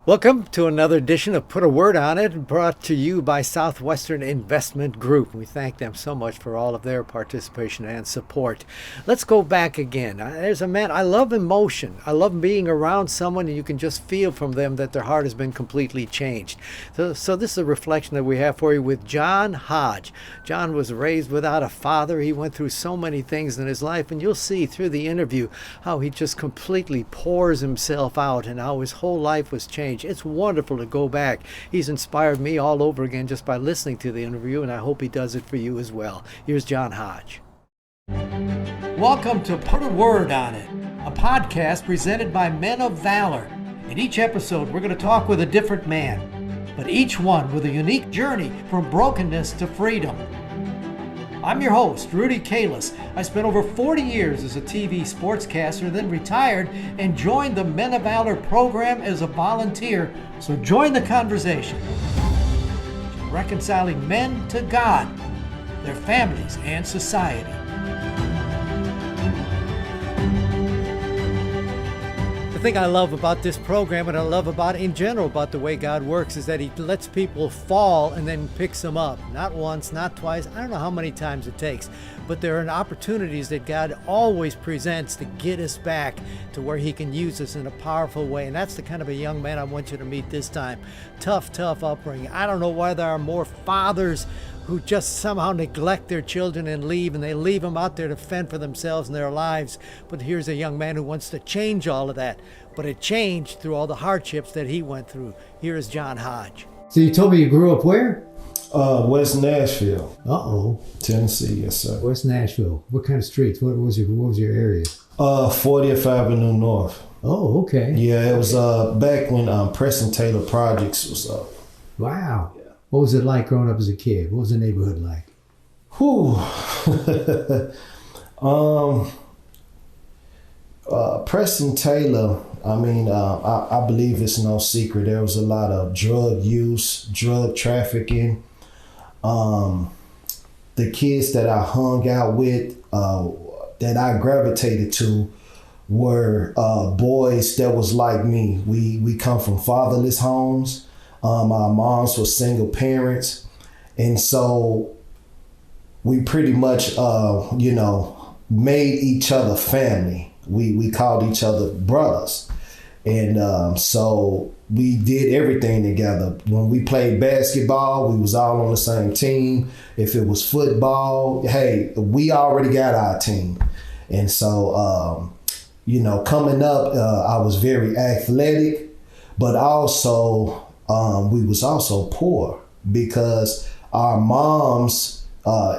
Welcome to another edition of Put a Word on It, brought to you by Southwestern Investment Group. We thank them so much for all of their participation and support. Let's go back again. There's a man, I love emotion. I love being around someone and you can just feel from them that their heart has been completely changed. So this is a reflection that we have for you with John Hodge. John was raised without a father. He went through so many things in his life, and you'll see through the interview how he just completely pours himself out and how his whole life was changed. It's wonderful to go back. He's inspired me all over again just by listening to the interview, and I hope he does it for you as well. Here's John Hodge. Welcome to Put a Word on It, a podcast presented by Men of Valor. In each episode, we're going to talk with a different man, but each one with a unique journey from brokenness to freedom. I'm your host, Rudy Kalis. I spent over 40 years as a TV sportscaster, then retired and joined the Men of Valor program as a volunteer. So join the conversation. Reconciling men to God, their families, and society. The thing I love about this program, and I love about in general about the way God works, is that he lets people fall and then picks them up. Not once, not twice. I don't know how many times it takes, but there are opportunities that God always presents to get us back to where he can use us in a powerful way. And that's the kind of a young man I want you to meet this time. Tough upbringing. I don't know why there are more fathers who just somehow neglect their children and leave, and they leave them out there to fend for themselves and their lives. But here's a young man who wants to change all of that. But it changed through all the hardships that he went through. Here is John Hodge. So you told me you grew up where? West Nashville. Uh-oh. Tennessee, yes, sir. West Nashville. What kind of streets? What was your area? 40th Avenue North. Oh, okay. Yeah, it was back when Preston Taylor Projects was up. Wow. Yeah. What was it like growing up as a kid? What was the neighborhood like? Whew. Preston Taylor, I believe it's no secret. There was a lot of drug use, drug trafficking. The kids that I hung out with, that I gravitated to, were boys that was like me. We come from fatherless homes. Our moms were single parents. And so we pretty much, made each other family. We called each other brothers. And so we did everything together. When we played basketball, we was all on the same team. If it was football, hey, we already got our team. And so, coming up, I was very athletic, but also we was also poor because our moms,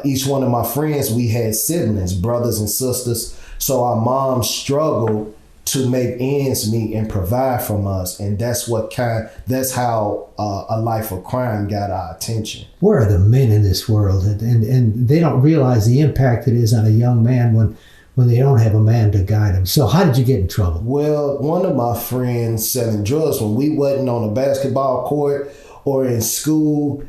each one of my friends, we had siblings, brothers and sisters. So our moms struggled to make ends meet and provide from us. And that's how a life of crime got our attention. Where are the men in this world? And they don't realize the impact it is on a young man when they don't have a man to guide them. So how did you get in trouble? Well, one of my friends selling drugs, when we wasn't on a basketball court or in school,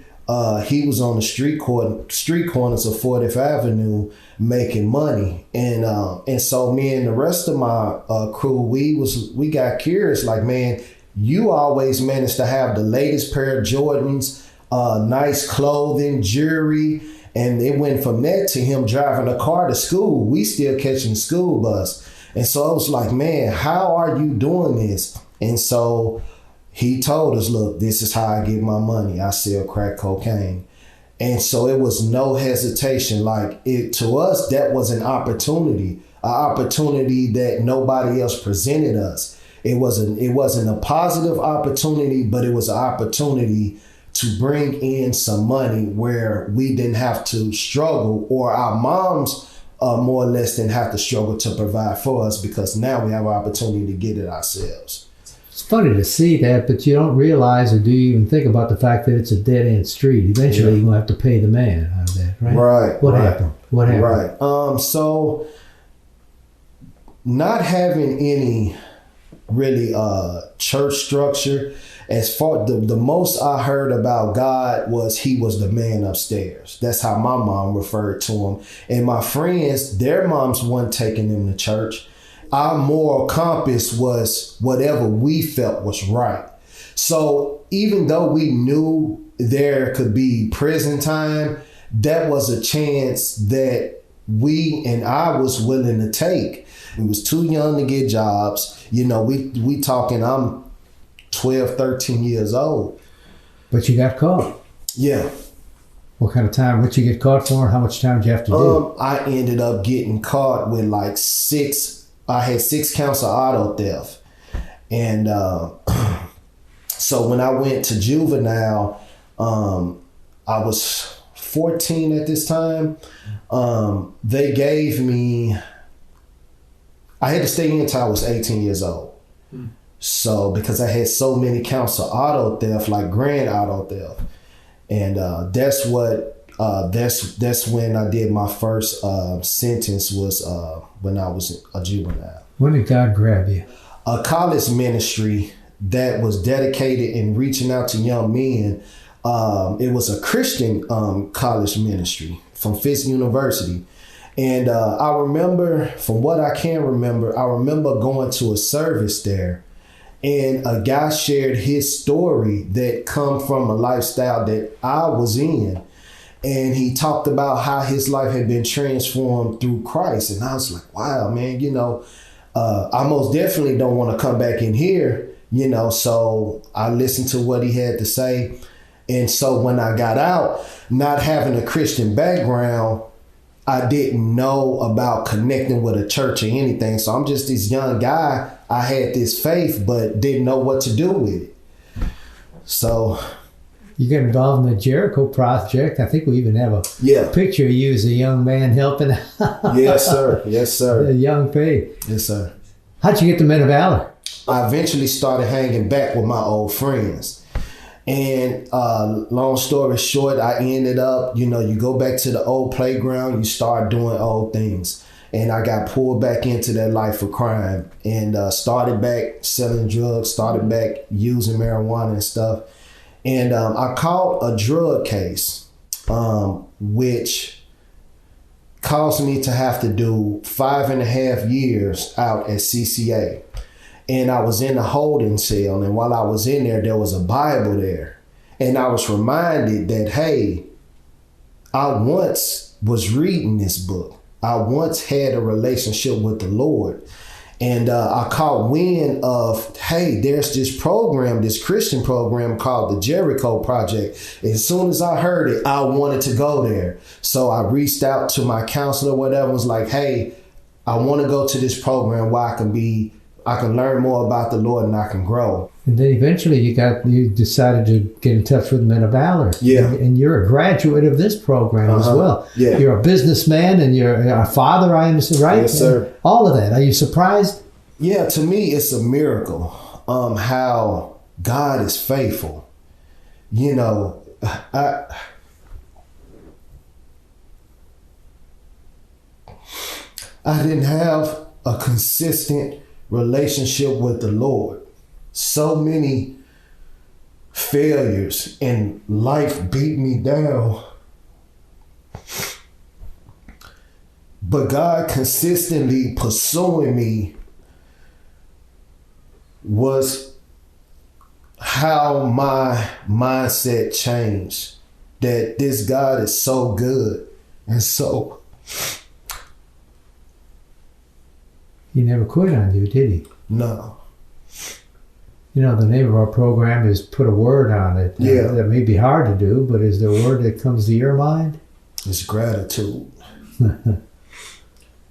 he was on the street corners of 40th Avenue making money. And so me and the rest of my crew, we got curious, like, man, you always managed to have the latest pair of Jordans, nice clothing, jewelry. And it went from that to him driving a car to school. We still catching the school bus. And so I was like, man, how are you doing this? And so he told us, look, this is how I get my money. I sell crack cocaine. And so it was no hesitation. Like, to us, that was an opportunity that nobody else presented us. It wasn't a positive opportunity, but it was an opportunity to bring in some money where we didn't have to struggle, or our moms more or less didn't have to struggle to provide for us, because now we have an opportunity to get it ourselves. It's funny to see that, but you don't realize, or do you even think about the fact that it's a dead-end street? Eventually, you're going to have to pay the man out of that, right? Right. What happened? Right. So not having any really church structure, as far the most I heard about God was he was the man upstairs. That's how my mom referred to him. And my friends, their moms weren't taking them to church. Our moral compass was whatever we felt was right. So even though we knew there could be prison time, that was a chance that I was willing to take. We was too young to get jobs. You know, we talking, I'm 12, 13 years old. But you got caught. Yeah. What kind of time? What you get caught for? How much time did you have to do? I ended up getting caught with like I had 6 counts of auto theft. And so when I went to juvenile, I was 14 at this time. They gave me, I had to stay in until I was 18 years old. So because I had so many counts of auto theft, like grand auto theft. And that's when I did my first sentence was when I was a juvenile. When did God grab you? A college ministry that was dedicated in reaching out to young men. It was a Christian college ministry from Fisk University. And I remember, from what I can remember, I remember going to a service there. And a guy shared his story that come from a lifestyle that I was in. And he talked about how his life had been transformed through Christ. And I was like, wow, man, you know, I most definitely don't want to come back in here, you know. So I listened to what he had to say. And so when I got out, not having a Christian background, I didn't know about connecting with a church or anything. So I'm just this young guy. I had this faith, but didn't know what to do with it. So you got involved in the Jericho Project. I think we even have a picture of you as a young man helping out. Yes, sir. Yes, sir. A young faith. Yes, sir. How'd you get the Men of Valor? I eventually started hanging back with my old friends. And long story short, I ended up, you know, you go back to the old playground, you start doing old things. And I got pulled back into that life of crime and started back selling drugs, started back using marijuana and stuff. And I caught a drug case, which caused me to have to do 5.5 years out at CCA. And I was in a holding cell. And while I was in there, there was a Bible there. And I was reminded that, hey, I once was reading this book. I once had a relationship with the Lord. And I caught wind of, hey, there's this program, this Christian program called the Jericho Project. As soon as I heard it, I wanted to go there. So I reached out to my counselor, whatever, was like, hey, I want to go to this program where I can learn more about the Lord and I can grow. And then eventually you decided to get in touch with Men of Valor. Yeah. And you're a graduate of this program as well. Yeah. You're a businessman and you're a father, I understand, right? Yes, sir. And all of that. Are you surprised? Yeah, to me, it's a miracle how God is faithful. You know, I didn't have a consistent relationship with the Lord. So many failures and life beat me down. But God consistently pursuing me was how my mindset changed. That this God is so good and so... He never quit on you, did he? No. You know, the name of our program is Put a Word on It. Yeah. That may be hard to do, but is there a word that comes to your mind? It's gratitude.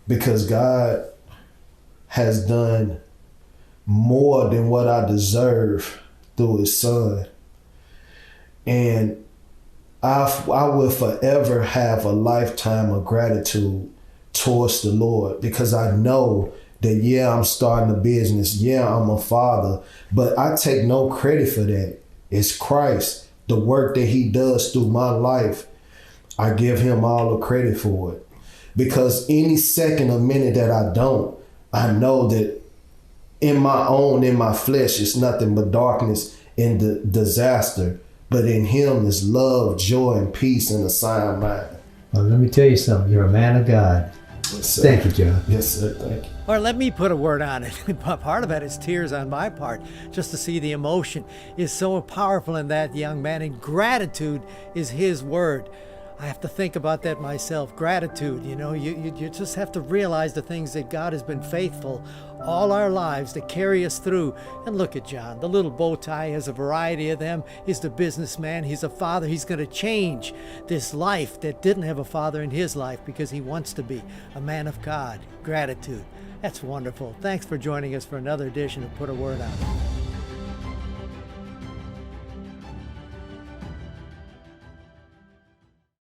Because God has done more than what I deserve through his son. And I will forever have a lifetime of gratitude towards the Lord, because I know that, yeah, I'm starting a business. Yeah, I'm a father, but I take no credit for that. It's Christ, the work that he does through my life. I give him all the credit for it, because any second or minute that I don't, I know that in my flesh, it's nothing but darkness and the disaster. But in him is love, joy, and peace and a sound mind. Well, let me tell you something. You're a man of God. Yes, sir. Thank you, John. Yes, sir. Thank you. Or let me put a word on it. Part of that is tears on my part, just to see the emotion is so powerful in that young man, and gratitude is his word. I have to think about that myself. Gratitude, you just have to realize the things that God has been faithful all our lives to carry us through. And look at John, the little bow tie has a variety of them. He's the businessman, he's a father. He's going to change this life that didn't have a father in his life because he wants to be a man of God. Gratitude. That's wonderful. Thanks for joining us for another edition of Put a Word On It.